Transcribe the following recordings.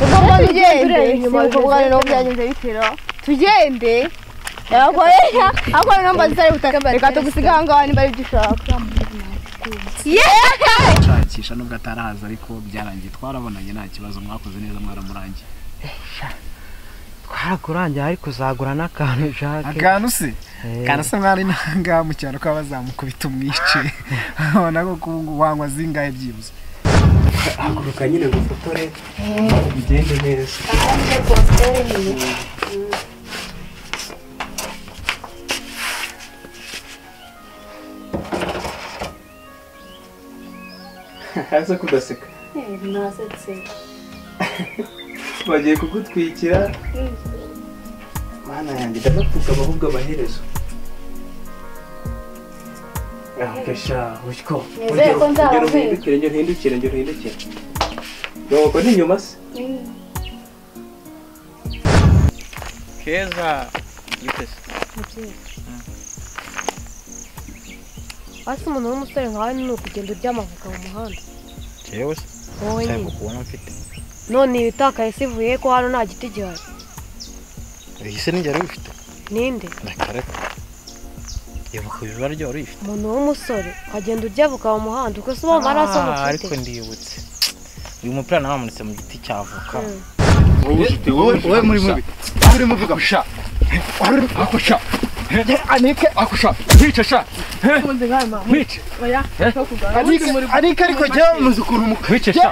Ugomba tugende nyuma y'ubwo no byagenze bitera. Tugende. Yakoresha akora namba zitari butaka reka tugusiga hanga ni bari dushaka. Shakisha nubwo ataraza ariko byarangiye twarabonanye nta kibazo mwakoze neza mwaramurangiye. Twarakurangiye ariko uzagura n'akantu Jacques. Akantu se? Kana se mwari nanga mu cyaro kwa bazamukubita umwice. Abona ko wangwa zingaye byibuze. Haguruka nyine gufotore. Bigende neza. Hasa kudaseka. Nasetse. Bagiye kugutwikira. Mana yanjye ndapfuka ahubwo amaherezo. Yakesha ushko. Nizeye ko nzababwira. Hindukire. Yoko ni nyuma se. Keza. Yitese. Asa umuntu w'umusore nkawe ni ukugenda uryamavuka mu muhanda. Jewe se. Wowe cyane nyine. kubona mfite. None ibitakaye sivuye ko hano nta giti gihari. Ise n'ingero bifite. Ninde? Nakareka. Yavuka ibibara ryo rifite. Umuntu w'umusore agenda uryavuka mu muhanda uko se uba maraso mufite. Ariko ndibutse. Uyu mupira namanitse mu giti cy'avoka. Wowe muri mubi. Uri muvuga sha. Akusha. Anike akusha. Wica sha. Munde gama. Wica. Oya. Anike ariko jya muzukuru mu wica sha.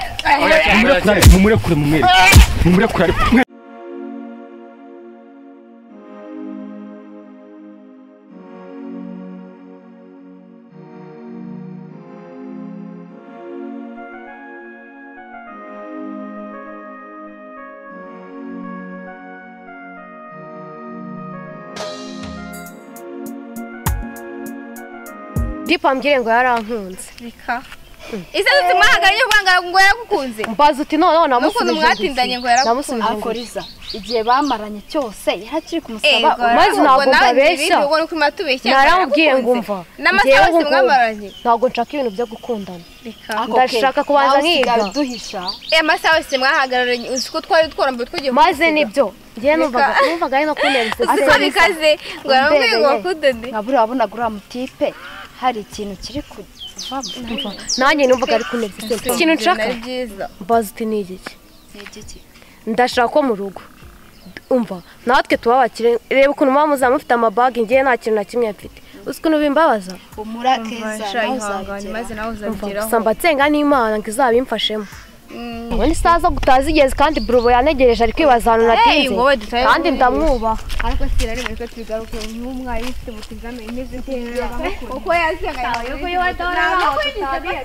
Mumurekure mu mwere. Mumurekure ariko. Dipambye ngo yarankunze. Rika. Ise tumahaganye kwanga ngo yagukunze. Mbaza uti none Nukuntu mwatindanye ngo yaragukunze. Akoriza. Igihe bamaranye cyose yarakiri kumusaba. Maze ntabwo ndabeshya. Ubwo nuko matubeshya. Narambwiye ngo umva. N'amasaha yose mwamaranye. Ntabwo nshaka ibintu byo gukundana. Rika. Ndashaka kubanza nkiga. Duhisha. Amasaha yose mwahagararanye uziko twari tworambe twagiye. Maze nibyo. Ngiye numvaga ari no kunenze. Ariko bikaze ngo yarambwiye ngo kudende. Nabura abona gura mutipe hari ikintu kiri kuvamo. Nanjye numvaga ari kunenze. Ikintu nshaka. Mbaza uti ni iki? Ndashaka ko mu rugo. Umva natwe tubabakire reba ukuntu mama muzamufite amabagi ngiye nta kintu na kimwe mfite. Usikuntu bimbabaza. Umurakeza maze nawe uzabigeraho. Samba tsenga n'Imana ngo izabimfashemo. Wani saza gutazigeze kandi Brubo yanegereje ari kwibaza hano natinze. Kandi ndamwubaha. Ariko sira rimwe ko tugaruke nk'umwari ufite butigame imeze nk'intera. Uko yaziga yawe yuko yatora aho tutabiye.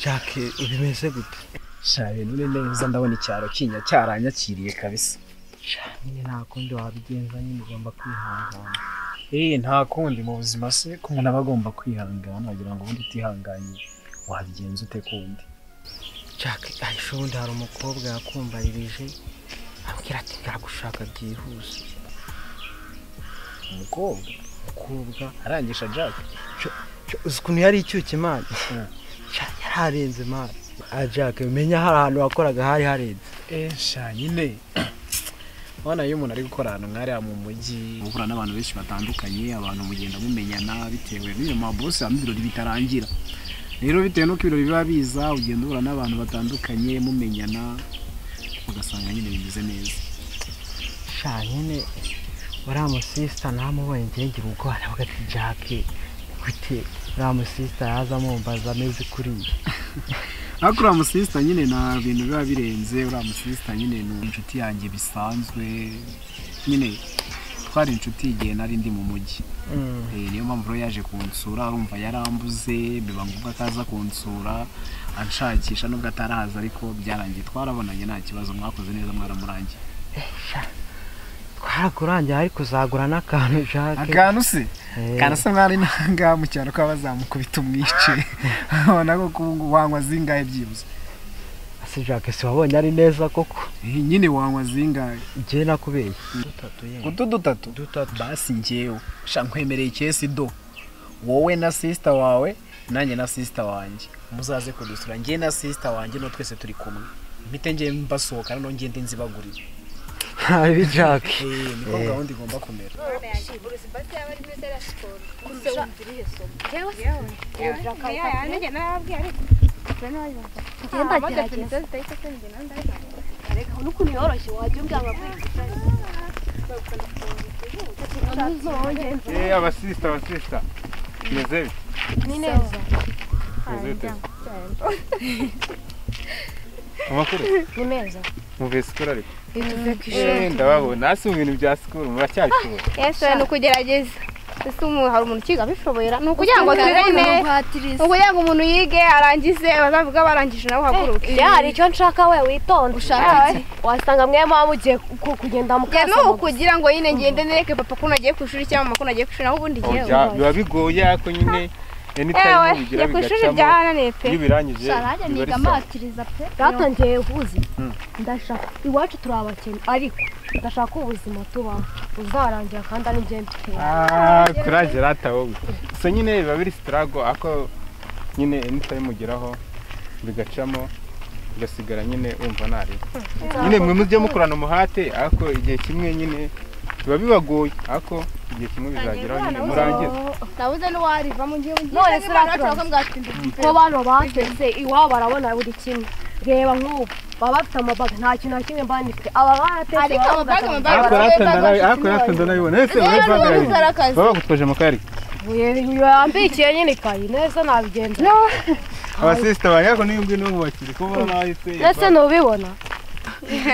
Jacques ubimeze gute? Shabe none neza ndabona icyaro kinya cyaranyakiriye kabisa. Nyine nta kundi wabigenza nyine ugomba kwihangana. Nta kundi mu buzima se ko umuntu aba agomba kwihangana wagira ngo ubundi utihanganye wabigenza ute kundi. Jacques ubundi hari umukobwa yakumbaririje abwira ati ngaragushaka byihuse. Umukobwa arangisha Jacques. Uzi ukuntu yari icyuki imana. Yararenze imana. Jacques umenya hari ahantu wakoraga hari harenze. Sha nyine Wana iyo umuntu ari gukora ahantu nk'ariya mu mujyi uhura n'abantu benshi batandukanye abantu mugenda mumenyana bitewe n'iyo mabose amibirori bitarangira. Rero bitewe nuko ibirori biba biza ugenda uhura n'abantu batandukanye mumenyana ugasanga nyine bimeze neza. Sha nyine uriya sister namubonye ngira ubwoba bagati Jacques gute uriya sister yaza mumbaza ameze kuriya. Ariko uriya sister nyine nta bintu biba birenze uriya sister nyine ni inshuti yanjye bisanzwe nyine twari inshuti igihe nari ndi mu mujyi. Niyo mpamvu yaje kunsura urumva yarambuze biba ngombwa akaza kunsura anshakisha nubwo ataraza ariko byarangiye twarabonanye nta kibazo mwakoze neza mwaramurangiye. Twarakurangiye ariko uzagura n'akantu Jacques. Akantu se? Kana se mwari nanga mu cyaro kwa bazamukubita umwice. Abona ko wangwa zingaye byibuze. Ase Jacques se wabonye ari neza koko. Nyine wangwa zingaye. Ngiye nakubeye. Dutatu. Basi ngewe sha nkwemereye ikesi do. wowe na sister wawe nanjye na sister wanjye muzaze kudusura njye na sister wanjye no twese turi kumwe mpite ngiye mbasohoka no ngende nzibagurira Ari Jack. niko gahunda igomba kumera abasista meze ni neza amakuru ni meza muve sikuru ariko ndababona hasi mu bintu bya sikuru muracyabishobora Yesu ni ukugerageza ese hari umuntu ukiga abishobora ni ukugira ngo twigane ukugira ngo umuntu yige arangize bazavuga barangije nawe uhaguruke hari icyo nshaka we witonda ushaka iki wasanga mwe mama ugiye kugenda mukasa no kugira ngo yine ngende nereke papa ko nagiye ku ishuri cyangwa mama ko nagiye ku ishuri naho ubundi giye biba bigoye ariko nyine anytime bigira bigacamo iyo birangije niga amatiriza pe batangiye ubuzi ndashaka iwacu turi abakene ariko ndashaka ubuzima tubaho uzarangira kandi ari njye mfite kuraje rata wowe so nyine biba biri struggle ako nyine anytime mugeraho bigacamo ugasigara nyine umva nari nyine mwe mujye mukorana umuhate ariko igihe kimwe nyine biba bibagoye ariko igihe kimwe bizageraho nyine murangiza nabuze no wariva mu gihe none se ko bano bateze iwabo barabona buri kimwe reba nk'ubu baba bafite amabaga nta kintu na kimwe mbanifite aba barateze ariko amabaga ariko ratanda nabibona ese baba bagutwaje amakari yambikiye nyine ikayi neza nabigenza abasista banjye ariko niyo ngwino mu bakire ko baba nahise ese ntubibona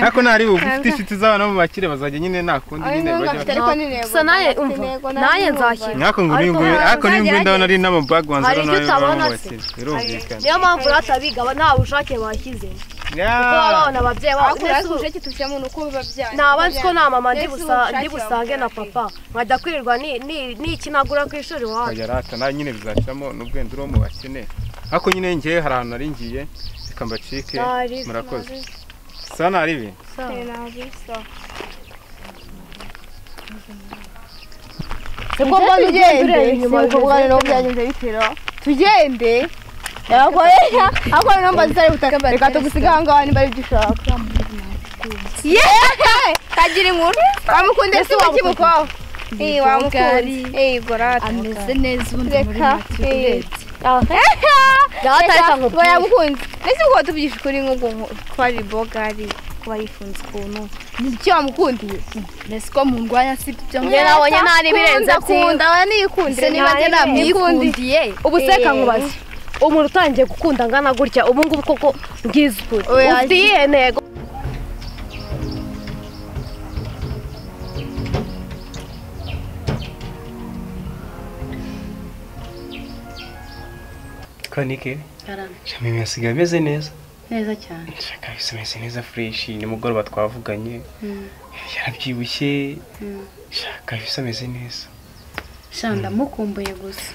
ariko nari ufite inshuti z'abana mu bakire bazajya nyine nakundi nyine bajya gusa naye umva naye nzakira nako ngo niyo ngwino ndabona ari n'amabaga wanzara nayo mu bakire birumvikana niyo mpamvu ratabiga nta bushake bashyize kuko babona ababyeyi babo nese ubushake tujyamo nuko babyaye nabanzi ko nta mama ndi busange na papa nkajya kwirirwa nikinagura ku ishuri wawe oya rata nayo nyine bizacamo n'ubwenda uri mu bakene ariko nyine ngiye hari ahantu nari ngiye reka mbacike murakoze sana aribi Siko mbona ugende siko bwana no byagenze bitera tugende yakoresha ako namba zitari butaka reka tugusiga ngaho niba ari dushaka kagira inkuru bamukunde se wakimuko wamukunde gorata ameze neza ubundi muri make yamukunze ese uko tubyisha kuri nk'ubwo twari bogari kuba yifunze ukuntu nicyo wamukundiye nese ko mu ndwanya si byo njye nabonye nta nibirenze kunda aba niyikundire niba njye namwikundiye ubu se kankubaze umuntu utangiye gukunda angana gutya ubu ngubu koko ngize ukuri ufite iyihe ntego Kanike Shamimi yasigaye ameze neza cyane shaka ameze neza fresh ni mugoroba twavuganye yarabyibushye shaka ameze neza shanda mukumbuye gusa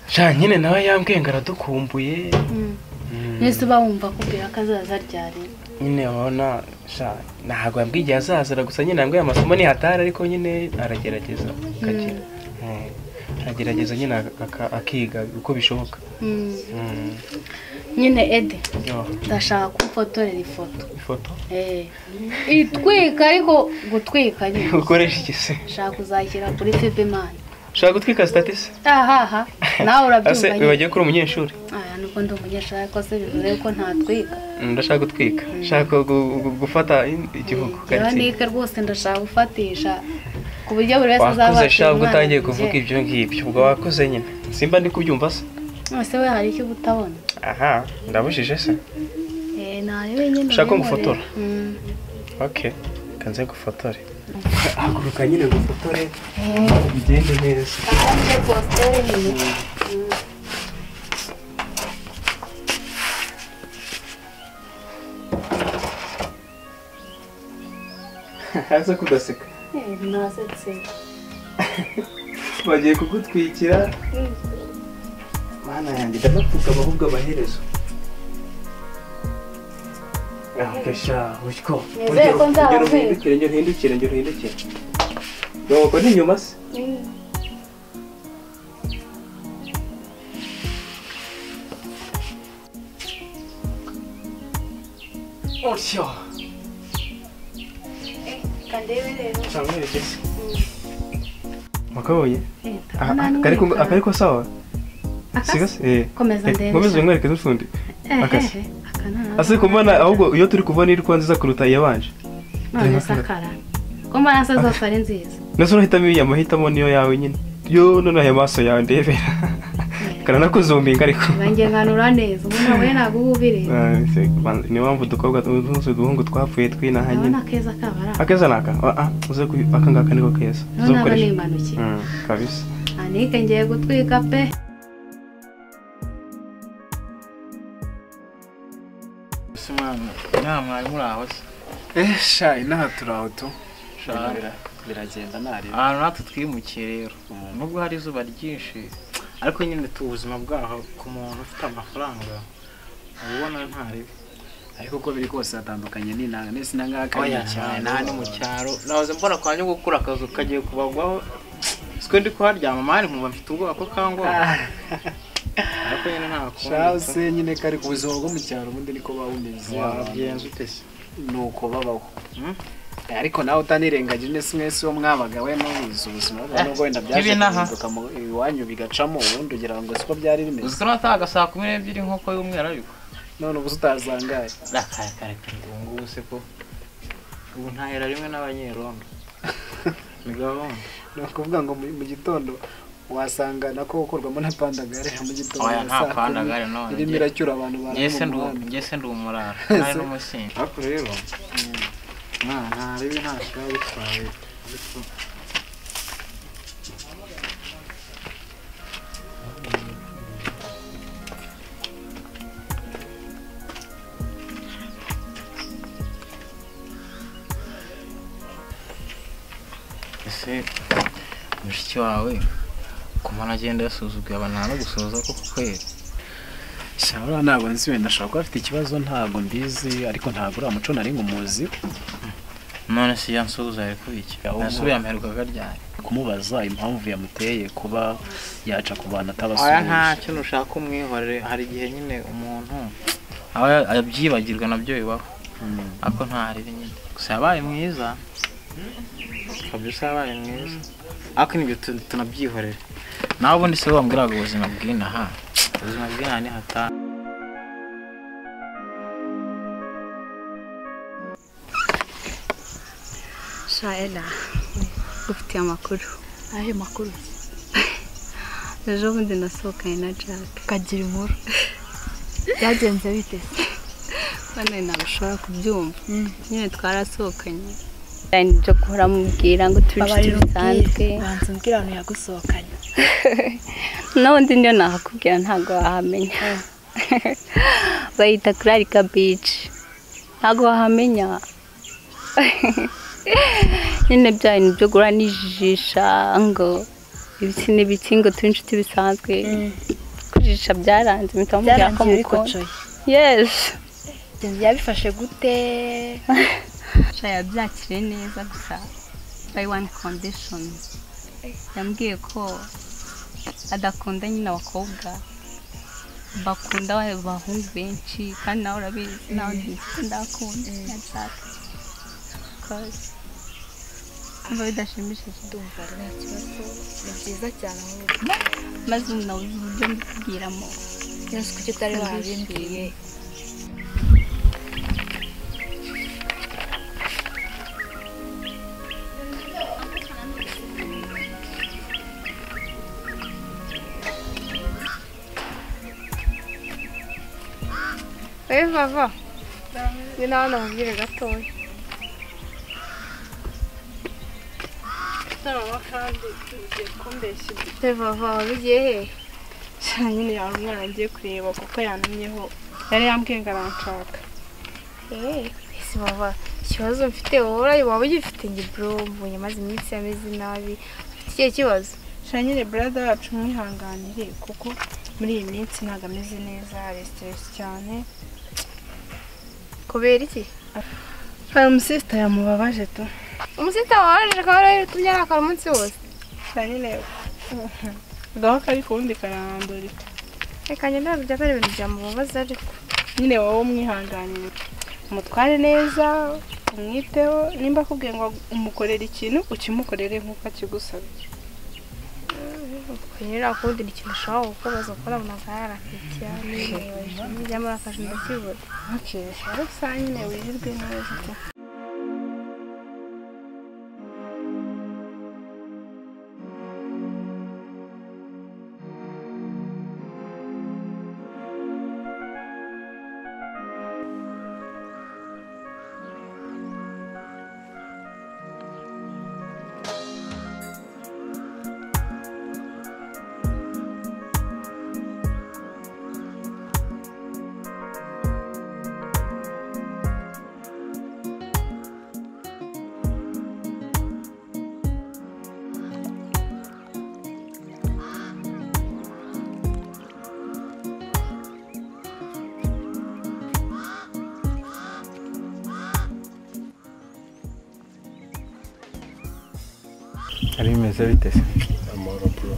sha nyine nawe yambwiye ngo aradukumbuye nese bawumva kubwira akazaza ryari nyine abona sha ntago yambwiye azazara gusa nyine yambwiye amasomo ni hatari ariko nyine aragerageza kagira agerageza nyine akiga uko bishoboka nyine Ede ndashaka kumfotorera ifoto itwika ariko gutwika nyine ukoresha iki se shaka kuzashyira kuri FBMan shaka gutwika status aha nawe urabyumva ase wibagiye kuri umunyeshuri nuko ndi umunyeshuri ariko se bivuze ko ntatwika ndashaka gutwika shaka gufata igihugu nika rwose ndashaka gufatisha ku buryo buri wese azabasha shaka gutangiye kuvuga ibyo ngibyo ubwo wakoze nyine simba ndi kubyumva se ese we hari icyo utabona aha ndabujije se nari wenyine shaka ngufotora okay kanze gufotore haguruka nyine gufotore bigende neza haza kudaseka nasetse bagiye kugutwikira mana yanjye ndapfuka ahubwo amaherezo gasha ushko hindukire nuko ni nyuma se Otyo. Kandebe rero. Samwerekeze. Makaboye. Akariko sawa. Sigas komeza ndende. Komeza mwerekeze ufundi. Akasi. Ase kumana ahubwo iyo turi kuvana iri kwanza kuruta iyabanje. None sakara. Komba nasa zose ari nziza. Nazo uhitamo iya mahitamo niyo yawe nyine. Yo none aya maso yawe ndebera. Kana nakuzumbinga ariko. Bange nganura neza. Umuntu we nagubire. Ni mpamvu dukobwa tuzi duhungu twapfuye twinaha nyine. Nona keza kabara. Akeza naka. Uze akangaka niko keza. Nona ni impanuki. Kabisa. Anike ngiye gutwika pe. Simana, nta mwari muri aho se. Sha inaha turaho tu. Biragenda nari. Ahantu natwe twimukiye rero. Nubwo hari izuba ryinshi, ariko nyine ubuzima bwaho ku muntu ufite amafaranga ubona ntari. Ariko uko biri kose atandukanye n'inanga nese nangaka cyane nani mu cyaro. Nahoze mbona kwanye gukura akazu kagiye kubagwaho. Siko ndi kuharyama mari nkumva mfite ubwoba ko kangwa. Ariko nyine nta kundi. Shase nyine kari ku buzima bwo mu cyaro ubundi niko bawumeze. Wabyenze utese. Nuko babaho. Ariko nawe utanirengagije nese mwese wo mwabaga we n'ubizo ubuzima nubwo wenda byaje kuzinduka mu iwanyu bigacamo ubundi ugira ngo siko byari bimeze. Uziko nataga saa 12 nkoko y'umwera ariko. None ubu utazangaye. Kare ndungu se ko. Ubu ntahera rimwe n'abanyerondo. Ni gahunda. No kuvuga ngo mu gitondo wasanga nako ukorwamo na pandagare mu gitondo. Oya nta pandagare none. Irimo iracyura abantu baramu. Ngese ndumurara. Nari n'umusinzi. Ariko rero nta ribi nta shawe twawe. Ese mushiki wawe kumana agenda yasuzuguye abantu no gusoza ko kweli. Shabura ntabwo nzi wenda ashaka ko afite ikibazo ntabwo mbizi ariko ntabwo uri umuco nari ngumuzi. None si yansuza ariko iki. Nasubiye amperuka garyanye. Kumubaza impamvu yamuteye kuba yaca ku bantu atabasuye. Aya nta kintu ushaka umwihorere hari igihe nyine umuntu aba abyibagirwa nabyo bibaho. Ako ntari nyine. Gusa yabaye mwiza. Kabisa yabaye mwiza. Ako nibyo tunabyihorere. Nawe ubundi se wambwiraga ubuzima bw'inaha. Ubuzima bw'inaha ni hata. Shaela, ufite amakuru. Ahe makuru. Ejo bundi nasohokanye na Jack. Kagira inkuru. Byagenze bite? Bane nabashobora kubyumva. Nyine twarasohokanye. Nje guhora mubwira ngo tubishite bisanzwe. Banze mbwira abantu yagusohokanye. N'undi ndio nakubwira ntago wahamenya. Bayita Clarika Beach. Ntago wahamenya. Nyine byane byo gura nijisha ngo ibisi n'ibiki ngo twinshi bisanzwe. Kujisha byaranze mitamubwira ko mukoco. Yes. Yabifashe gute? Shaya byakire neza gusa by one condition. Yambwiye ko adakunda nyina abakobwa bakunda abahungu benshi kandi nawe urabizi nawe ndakunda cyane. Cause mba bidashimishije Ndumva nta kibazo ni byiza cyane ahubwo. maze nawe uburyo mbibwiramo. Yesu kuki utari wabimbwiye? Vava. Ni nawe nabwire gatoya. Tarama kandi tugiye kumbeshya. Vava wabigiye he? Nyine yawe umwana ngiye kureba kuko yanumyeho. Yari yambwiye ngo aranshaka. Ese Vava, ikibazo mfite wowe waba ugifite nge bro, mbonye maze iminsi ameze nabi. Ikihe kibazo? Nyine brother wacu mwihanganire kuko muri iyi minsi ntago ameze neza, ari stress cyane. Kubera iki? Hari umusista yamubabaje tu. Umusista waje akaba tumye akara umunsi wose. Nyine gaho kari kundi karandurika. Reka njye ndabyo kare ibintu byamubabaza ariko nyine wowe umwihanganire. umutware neza umwiteho nimba akubwiye ngo umukorere ikintu ukimukorere nk'uko akigusabye kunyura kundi ikintu ushaka gukomeza gukora mu magara cyane n'ibyo muri akaje ndakibura rero saa nyine wirirwe neza ute ari bimeze bite se amahoro bro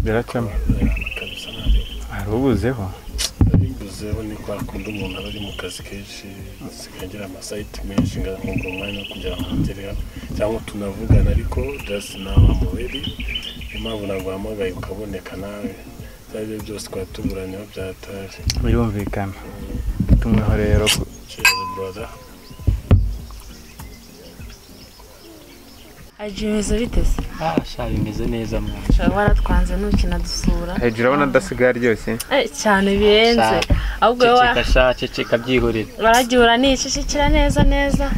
biracamo kabisa nabi arubuzeho mbuzeho ni kwa kundi umuntu aba ari mu kazi kenshi zikagira amasayiti menshi ngomba umwanya wo kugira ngo ngereho cyangwa tunavugana ariko just nawe amuberi impamvu naguhamagaye ukaboneka nawe byari byose twari tuburaniho byatari birumvikana tumweho rero cheers brother Ajimeze bitese sha bimeze neza mwana shaka waratwanze nukina dusura hejuru urabona ndasigaye ryose cyane birenze ahubwo ceceka byihorera baragihura nishishikira neza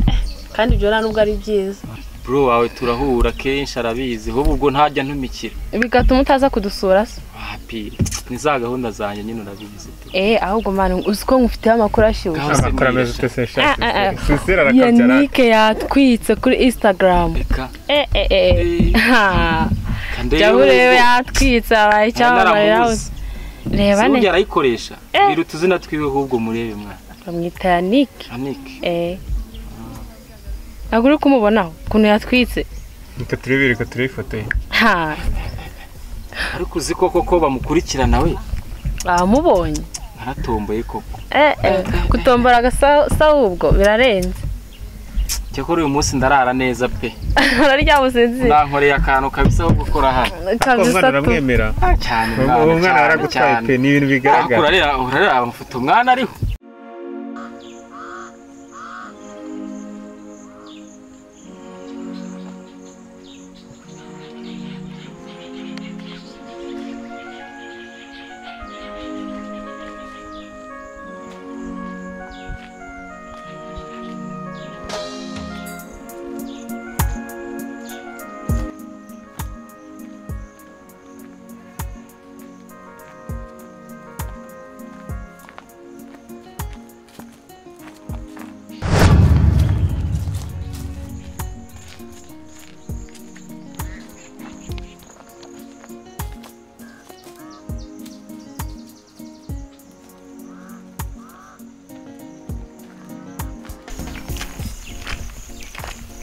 kandi ibyo rero nubwo ari byiza bro wawe turahura kenshi arabizi ahubwo ubwo ntajya ntumikira bigatuma utaza kudusura se happy ni za gahunda zanjye nyine urabizi ahubwo mwana uziko ngufite amakuru ashyushye amakuru ameze utese shaka sisera arakabyara Yannick yatwitse kuri Instagram Jabure yatwitse abaye cyangwa reba ne arayikoresha biruta uzina twiwe ahubwo murebe mwana bamwita Yannick aguri kumubonaho kuntu yatwitse nika turebere ko turifotoye ariko uzi koko bamukurikirana we bamubonye aratomboye koko kutombora agasa ubwo birarenze cyakora uyu munsi ndarara neza pe araryamusinzira nankoreye akantu kabisa ho gukora hano kabisa aramwemera cyane umwana aragutwaye pe ni ibintu bigaragara urarira amufata umwana ariho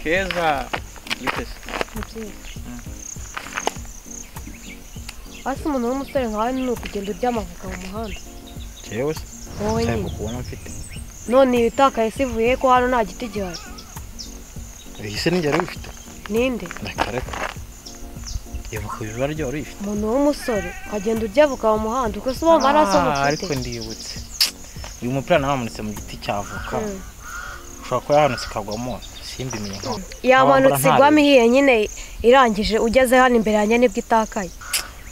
Keza bitese Asa umuntu w'umusore nkawe ni ukugenda uryamavuka mu muhanda jewe se wowe nyine kubona mfite none ibitakaye sivuye ko hano nta giti gihari ise nigera bifite ninde nakareka yavuka biba ryo rifite umuntu w'umusore agenda uryavuka mu muhanda uko se uba maraso mufite ariko ndibutse uyu mupira namanitse mu giti cy'avoka ushobora kuba yahanutse ikagwamo simbimenye nko yamanutse igwamo ihiye nyine irangije ugeze hano imbere yanjye nibwo itakaye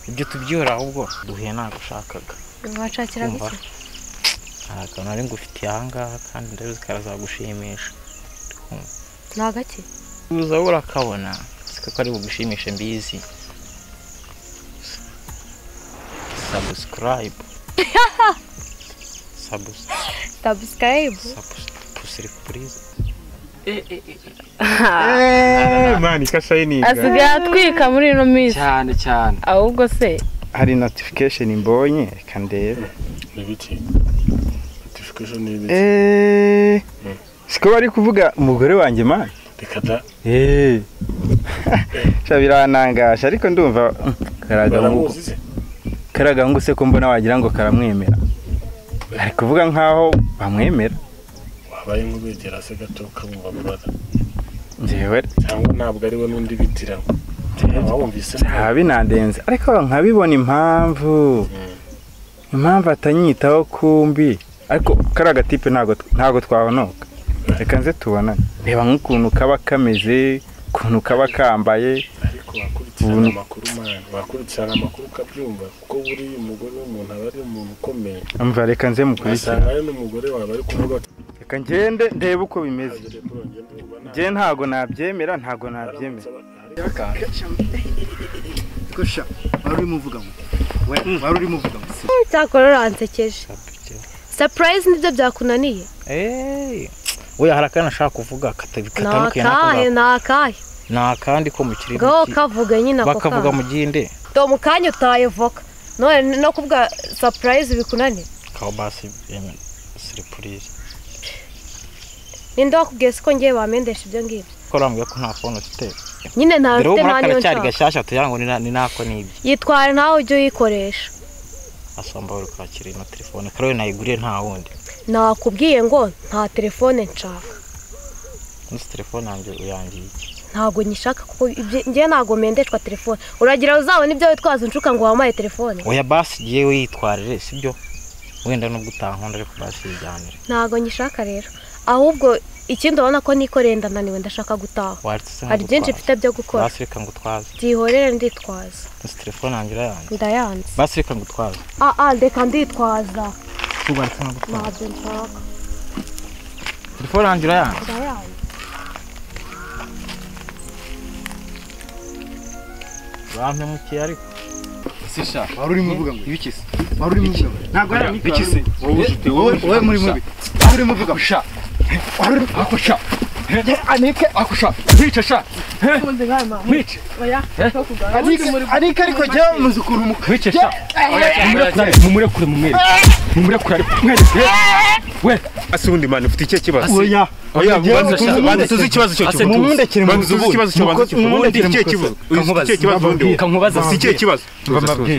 ibyo tubyihora ahubwo duhuye nagushakaga washakira iki akantu ari ngufitiye ahangaha kandi ndabizi karazagushimisha ntagake uza urakabona siko ari bugushimishe mbizi subscribe please mani kashayininga asigaye atwika muri ino minsi cyane ahubwo se hari notification mbonye reka ndebe ibiki notification ni ibiki siko bari kuvuga umugore wanjye mani reka da biranangaje ariko ndumva karagahungu se ko mbona wagira ngo karamwemera ari kuvuga nkaho bamwemera bitwaye nk'ubegera se gato ukabumva brother njyewe cyangwa ntabwo ari we n'undi bitiramo wumvise binandenze ariko nkabibona impamvu atanyitaho kumbi ariko kari agatipe ntabwo twahonoka reka nze tubonane reba nk'ukuntu kaba kameze ukuntu kaba kambaye ariko wakurikirana amakuru wakurikirana amakuru ukabyumva kuko buri umugore w'umuntu aba ari umuntu ukomeye umva reka nze mukurikira asanga ari n'umugore wawe ari kuvuga reka ngende ndebe uko bimeze njye ntago nabyemera Kosha wari muvuga ngo cyakora uransekeje surprise nibyo byakunaniye we harakana ashaka kuvuga katandukanye nakandi ko mu kirimo ngo kavuga nyine ako bakavuga mu ginde do mu kanya utayevoka none no kuvuga surprise bikunaniye kaho basi surprise ninde wakubwiye ko ngiye bamendesha ibyo ngibyo ko rambwiye ko nta phone ufite nyine nta mfite naniyo cyari gashyashya tuyango ni nako nibyo yitwara nawe ujye uyikoresha asamba uri kwakira ino telefone kare nayiguriye nta wundi nakubwiye ngo nta telefone nshaka ni telefone yanjye uyangiye ntago nyishaka kuko ngiye ntago mendeshwa telefone uragira uzabona ibyo witwaza unshuka ngo wamaye telefone oya basi giye witwarire sibyo wenda nubwo utankunda ariko basi yijyanire ntago nyishaka rero ahubwo ikindi ubona ko nikoreye ndananiwe ndashaka gutaha hari byinshi mfite byo gukora basi reka ngutwaze byihorere nditwaza telefone yanjye irayanze ndayanze basi reka ngutwaze reka nditwaza tugarutse ngutwaze ntabyo nshaka telefone yanjye irayanze bampemukiye ariko sisha wari uri muvuga ngo ibikise wari uri muvuga ntabwo ari ibikise wowe muri mubi wari uri muvuga sha wari uri akosha anike akosha bica sha bica oya anike ariko jya muzukuru mubica sha mumurekure mumurekure ariko we asundi man ufite iki kibazo oya banza tuzi ikibazo cyo cyo mundekere mu ikibazo cyo banza cyo mundekere iki kibazo kankubaza ufite iki kibazo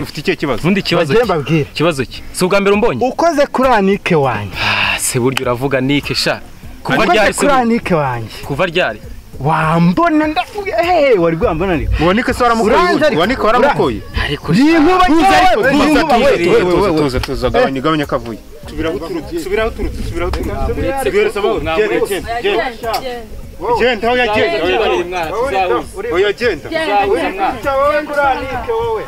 ufite iki kibazo undi kibazo ki si ubwa mbere umbonye ukoze kuri anike wanjye se buryo uravuga nike sha kuva ryari kuri anike wanjye kuva ryari wambona ndavuga wari rwambona ariko ubonike se waramukoye ubonike waramukoye ariko ni nkuba tuza tuza gabanya kavuye subiraho turutse subireza bawo genda aho yagenda oya genda wowe nguranike wowe